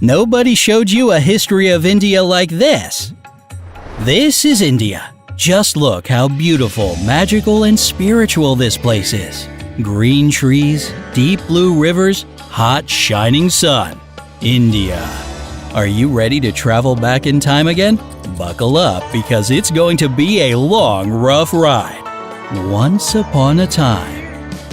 Nobody showed you a history of India like this. This is India. Just look how beautiful, magical, and spiritual this place is. Green trees, deep blue rivers, hot, shining sun. India. Are you ready to travel back in time again? Buckle up because it's going to be a long, rough ride. Once upon a time.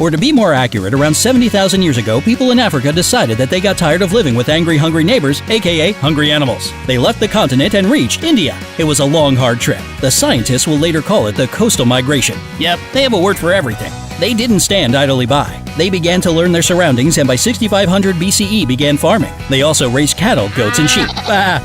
Or to be more accurate, around 70,000 years ago, people in Africa decided that they got tired of living with angry, hungry neighbors, aka hungry animals. They left the continent and reached India. It was a long, hard trip. The scientists will later call it the coastal migration. Yep, they have a word for everything. They didn't stand idly by. They began to learn their surroundings and by 6500 BCE began farming. They also raised cattle, goats, and sheep.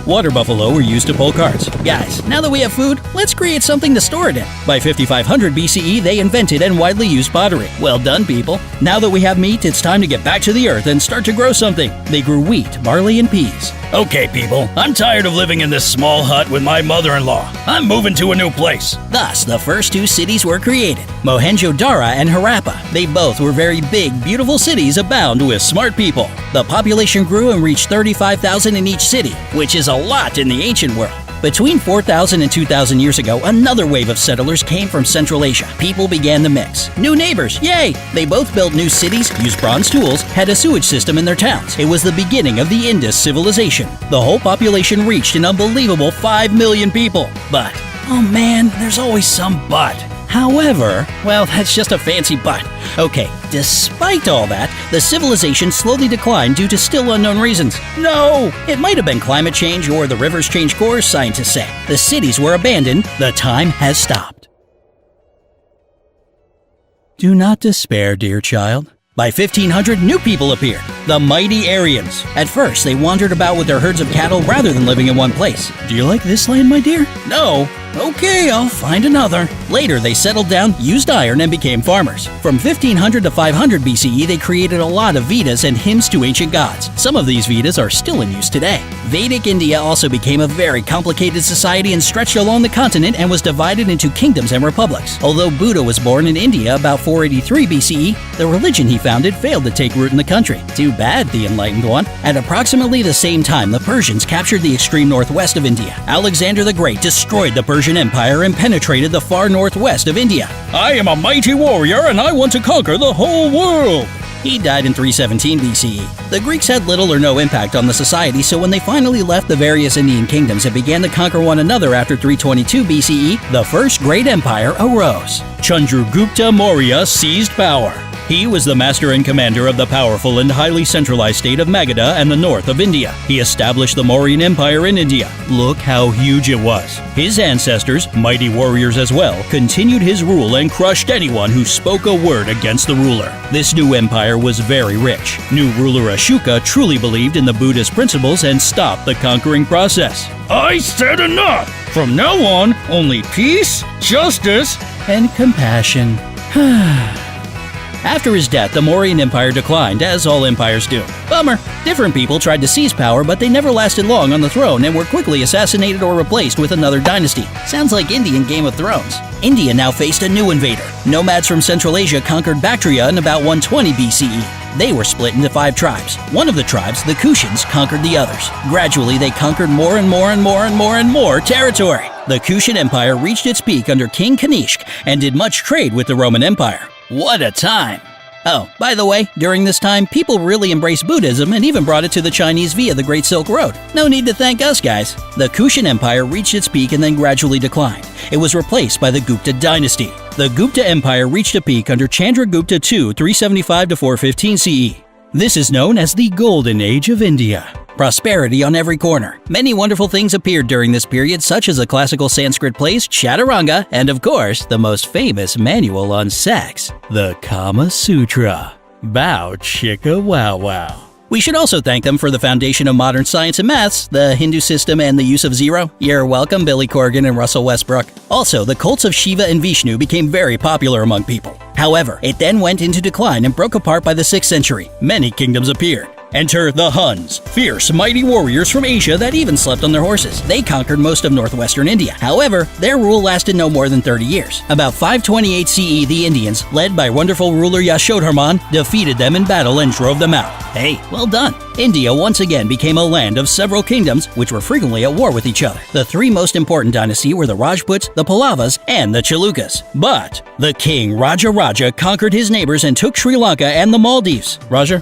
Water buffalo were used to pull carts. Guys, now that we have food, let's create something to store it in. By 5500 BCE, they invented and widely used pottery. Well done, people. Now that we have meat, it's time to get back to the earth and start to grow something. They grew wheat, barley, and peas. Okay, people, I'm tired of living in this small hut with my mother-in-law. I'm moving to a new place. Thus, the first two cities were created, Mohenjo-Daro and Harappa. They both were very big, beautiful cities abound with smart people. The population grew and reached 35,000 in each city, which is a lot in the ancient world. Between 4,000 and 2,000 years ago, another wave of settlers came from Central Asia. People began to mix. New neighbors, yay! They both built new cities, used bronze tools, had a sewage system in their towns. It was the beginning of the Indus civilization. The whole population reached an unbelievable 5 million people. But, oh man, there's always some but. However, well, that's just a fancy but. Okay, despite all that, the civilization slowly declined due to still unknown reasons. No! It might have been climate change or the rivers changed course, scientists say. The cities were abandoned. The time has stopped. Do not despair, dear child. By 1500, new people appeared, the mighty Aryans. At first, they wandered about with their herds of cattle rather than living in one place. Do you like this land, my dear? No? Okay, I'll find another. Later, they settled down, used iron, and became farmers. From 1500 to 500 BCE, they created a lot of Vedas and hymns to ancient gods. Some of these Vedas are still in use today. Vedic India also became a very complicated society and stretched along the continent and was divided into kingdoms and republics. Although Buddha was born in India about 483 BCE, the religion he founded failed to take root in the country. Too bad, the enlightened one. At approximately the same time, the Persians captured the extreme northwest of India. Alexander the Great destroyed the Persian Empire and penetrated the far northwest of India. I am a mighty warrior and I want to conquer the whole world. He died in 317 BCE. The Greeks had little or no impact on the society, so when they finally left the various Indian kingdoms and began to conquer one another after 322 BCE, the first great empire arose. Chandragupta Maurya seized power. He was the master and commander of the powerful and highly centralized state of Magadha and the north of India. He established the Mauryan Empire in India. Look how huge it was. His ancestors, mighty warriors as well, continued his rule and crushed anyone who spoke a word against the ruler. This new empire was very rich. New ruler Ashoka truly believed in the Buddhist principles and stopped the conquering process. I said enough! From now on, only peace, justice, and compassion. After his death, the Mauryan Empire declined, as all empires do. Bummer. Different people tried to seize power, but they never lasted long on the throne and were quickly assassinated or replaced with another dynasty. Sounds like Indian Game of Thrones. India now faced a new invader. Nomads from Central Asia conquered Bactria in about 120 BCE. They were split into 5 tribes. One of the tribes, the Kushans, conquered the others. Gradually, they conquered more and more territory. The Kushan Empire reached its peak under King Kanishk and did much trade with the Roman Empire. What a time! Oh, by the way, during this time, people really embraced Buddhism and even brought it to the Chinese via the Great Silk Road. No need to thank us, guys. The Kushan Empire reached its peak and then gradually declined. It was replaced by the Gupta dynasty. The Gupta Empire reached a peak under Chandragupta II, 375 to 415 CE. This is known as the Golden Age of India. Prosperity on every corner. Many wonderful things appeared during this period, such as the classical Sanskrit plays Chaturanga and, of course, the most famous manual on sex, the Kama Sutra. Bow chicka wow wow. We should also thank them for the foundation of modern science and maths, the Hindu system, and the use of zero. You're welcome, Billy Corgan and Russell Westbrook. Also, the cults of Shiva and Vishnu became very popular among people. However, it then went into decline and broke apart by the 6th century. Many kingdoms appeared. Enter the Huns, fierce, mighty warriors from Asia that even slept on their horses. They conquered most of northwestern India. However, their rule lasted no more than 30 years. About 528 CE, the Indians, led by wonderful ruler Yashodharman, defeated them in battle and drove them out. Hey, well done. India once again became a land of several kingdoms which were frequently at war with each other. The three most important dynasties were the Rajputs, the Pallavas, and the Chalukyas. But the king Raja conquered his neighbors and took Sri Lanka and the Maldives. Raja.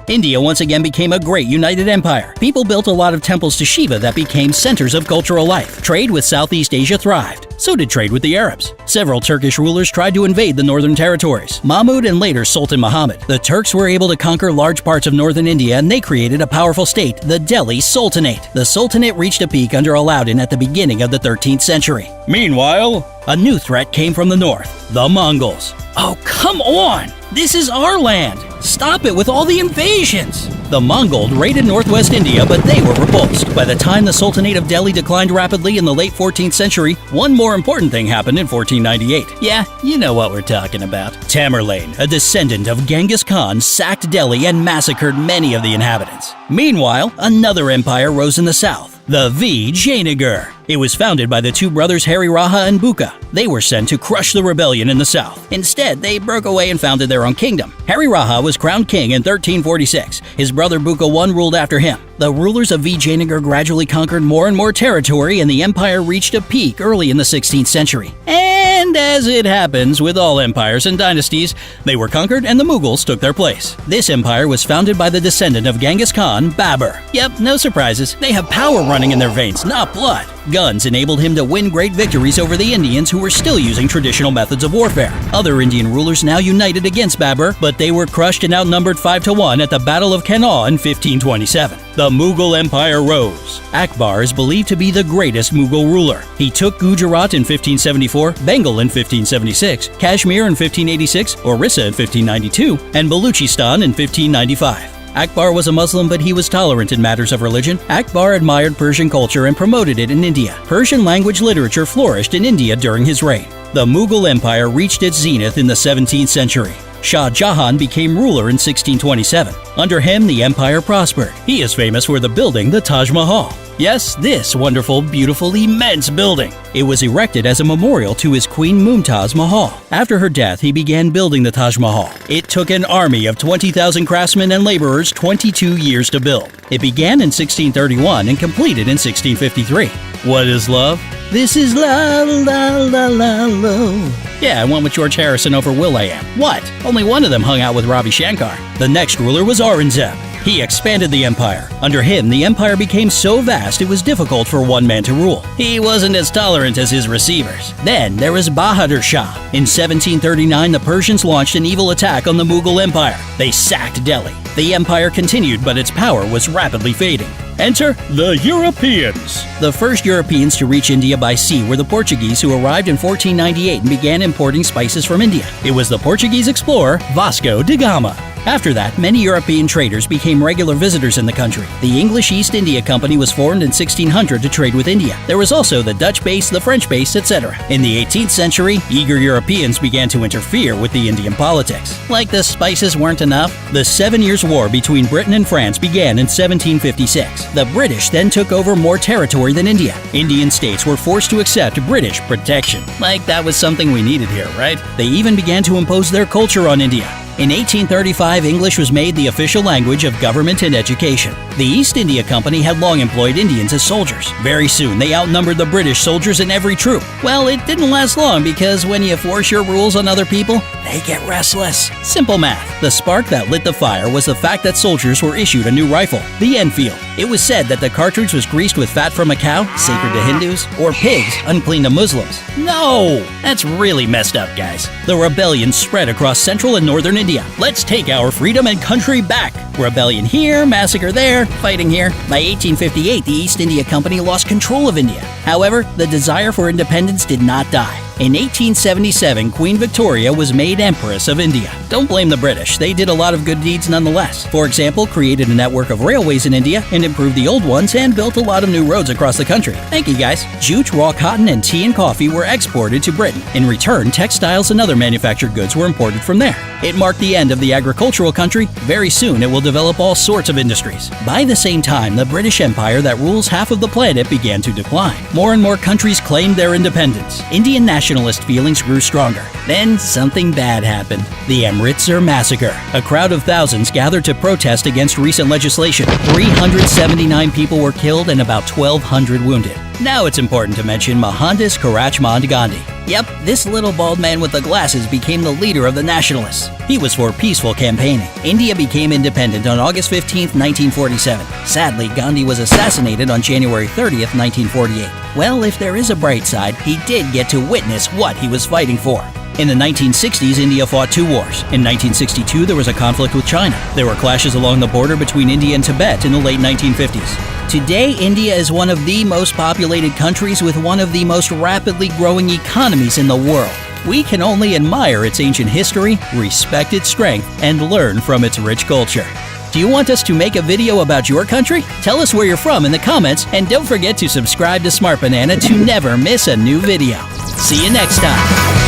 India once again became a great united empire. People built a lot of temples to Shiva that became centers of cultural life. Trade with Southeast Asia thrived. So did trade with the Arabs. Several Turkish rulers tried to invade the northern territories. Mahmud and later Sultan Muhammad. The Turks were able to conquer large parts of northern India and they created a powerful state, the Delhi Sultanate. The Sultanate reached a peak under Alauddin at the beginning of the 13th century. Meanwhile, a new threat came from the north, the Mongols. Oh, come on! This is our land! Stop it with all the invasions! The Mongols raided northwest India, but they were repulsed. By the time the Sultanate of Delhi declined rapidly in the late 14th century, one more important thing happened in 1498. Yeah, you know what we're talking about. Tamerlane, a descendant of Genghis Khan, sacked Delhi and massacred many of the inhabitants. Meanwhile, another empire rose in the south, the Vijayanagar. It was founded by the two brothers Hari Raja and Bukka. They were sent to crush the rebellion in the south. Instead, they broke away and founded their own kingdom. Hari Raja was crowned king in 1346. His brother Bukka I ruled after him. The rulers of Vijayanagar gradually conquered more and more territory, and the empire reached a peak early in the 16th century. And as it happens with all empires and dynasties, they were conquered and the Mughals took their place. This empire was founded by the descendant of Genghis Khan, Babur. Yep, no surprises. They have power running in their veins, not blood. Guns enabled him to win great victories over the Indians who were still using traditional methods of warfare. Other Indian rulers now united against Babur, but they were crushed and outnumbered 5-1 at the Battle of Kanauj in 1527. The Mughal Empire rose. Akbar is believed to be the greatest Mughal ruler. He took Gujarat in 1574, Bengal in 1576, Kashmir in 1586, Orissa in 1592, and Baluchistan in 1595. Akbar was a Muslim, but he was tolerant in matters of religion. Akbar admired Persian culture and promoted it in India. Persian language literature flourished in India during his reign. The Mughal Empire reached its zenith in the 17th century. Shah Jahan became ruler in 1627. Under him, the empire prospered. He is famous for the building the Taj Mahal. Yes, this wonderful, beautiful, immense building. It was erected as a memorial to his queen Mumtaz Mahal. After her death, he began building the Taj Mahal. It took an army of 20,000 craftsmen and laborers 22 years to build. It began in 1631 and completed in 1653. What is love? This is la la la la la. Yeah, I went with George Harrison over will.i.am. What? Only one of them hung out with Ravi Shankar. The next ruler was Aurangzeb. He expanded the empire. Under him, the empire became so vast it was difficult for one man to rule. He wasn't as tolerant as his receivers. Then there was Bahadur Shah. In 1739, the Persians launched an evil attack on the Mughal Empire. They sacked Delhi. The empire continued, but its power was rapidly fading. Enter the Europeans. The first Europeans to reach India by sea were the Portuguese, who arrived in 1498 and began importing spices from India. It was the Portuguese explorer Vasco da Gama. After that, many European traders became regular visitors in the country. The English East India Company was formed in 1600 to trade with India. There was also the Dutch base, the French base, etc. In the 18th century, eager Europeans began to interfere with the Indian politics. Like the spices weren't enough, the 7 Years' War between Britain and France began in 1756. The British then took over more territory than India. Indian states were forced to accept British protection. Like that was something we needed here, right? They even began to impose their culture on India. In 1835, English was made the official language of government and education. The East India Company had long employed Indians as soldiers. Very soon, they outnumbered the British soldiers in every troop. Well, it didn't last long because when you force your rules on other people, they get restless. Simple math. The spark that lit the fire was the fact that soldiers were issued a new rifle, the Enfield. It was said that the cartridge was greased with fat from a cow, sacred to Hindus, or pigs, unclean to Muslims. No! That's really messed up, guys. The rebellion spread across central and northern India. Let's take our freedom and country back. Rebellion here, massacre there, fighting here. By 1858, the East India Company lost control of India. However, the desire for independence did not die. In 1877, Queen Victoria was made Empress of India. Don't blame the British, they did a lot of good deeds nonetheless. For example, created a network of railways in India and improved the old ones and built a lot of new roads across the country. Thank you guys. Jute, raw cotton, and tea and coffee were exported to Britain. In return, textiles and other manufactured goods were imported from there. It marked the end of the agricultural country. Very soon it will develop all sorts of industries. By the same time, the British Empire that rules half of the planet began to decline. More and more countries claimed their independence. Indian nationalist feelings grew stronger. Then something bad happened. The Amritsar Massacre. A crowd of thousands gathered to protest against recent legislation. 379 people were killed and about 1,200 wounded. Now it's important to mention Mohandas Karachmand Gandhi. Yep, this little bald man with the glasses became the leader of the nationalists. He was for peaceful campaigning. India became independent on August 15, 1947. Sadly, Gandhi was assassinated on January 30th, 1948. Well, if there is a bright side, he did get to witness what he was fighting for. In the 1960s, India fought two wars. In 1962, there was a conflict with China. There were clashes along the border between India and Tibet in the late 1950s. Today, India is one of the most populated countries with one of the most rapidly growing economies in the world. We can only admire its ancient history, respect its strength, and learn from its rich culture. Do you want us to make a video about your country? Tell us where you're from in the comments, and don't forget to subscribe to Smart Banana to never miss a new video. See you next time!